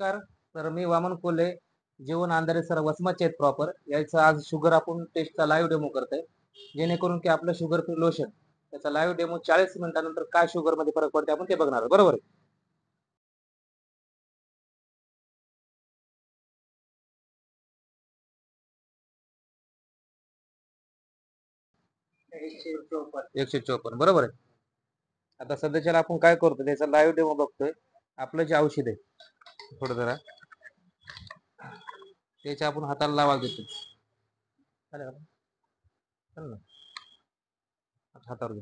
नमस्कार. तर मी वामन कोल्हे, जीवन अंधारे सर वसमाचे आहेत प्रॉपर. यायचं आज शुगर आपण टेस्टचा लाईव्ह डेमो करतोय, जेणेकरून की आपलं शुगर फ्री लोशन त्याचा लाईव्ह डेमो 40 मिनिटानंतर काय शुगर मध्ये फरक पडते आपण ते बघणार आहोत. बरोबर आहे? एकशे चोपन्न बरोबर आहे. आता सध्याच्याला आपण काय करतो त्याचा लाईव्ह डेमो बघतोय. आपलं जे औषध आहे थोडं जरा त्याच्या आपण हाताला लावा देतो. चालेल का? चालेल ना? हातावर घे.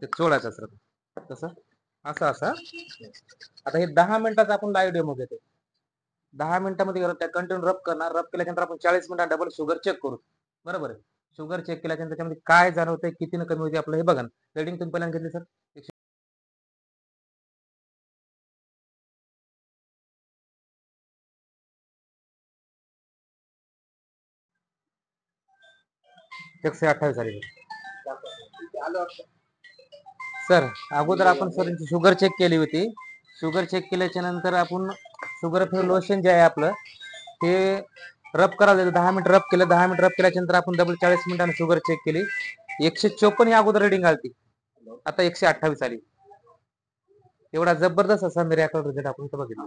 ते चोळायचं सर तसं असं असं. आता हे 10 मिनिटाचा आपण लाईव्ह डेमो घेतो. 10 मिनिटामध्ये त्या कंटिन्यू रब करणार. रब केल्यानंतर आपण 40 मिनिटात डबल शुगर चेक करू. बरोबर आहे. शुगर चेक केल्यानंतर त्याच्यामध्ये काय जाणवतंय किती कमी होते आपलं हे बघा. रेडिंग तुम्ही पहिल्यांदा घेतली सर. एकशे 28 झाली सर. अगोदर आपण सर शुगर चेक केली होती. शुगर चेक केल्याच्या नंतर आपण शुगर फ्री लोशन जे आहे आपलं ते रब करायला देतो. 10 मिनिट रब केलं. 10 मिनिट रब केल्याच्या नंतर आपण डबल 40 मिनिटांनी शुगर चेक केली. 154 ही अगोदर रेडिंग आली. आता 128 आली. एवढा जबरदस्त असा मिरॅकल रिझल्ट आपण बघितला.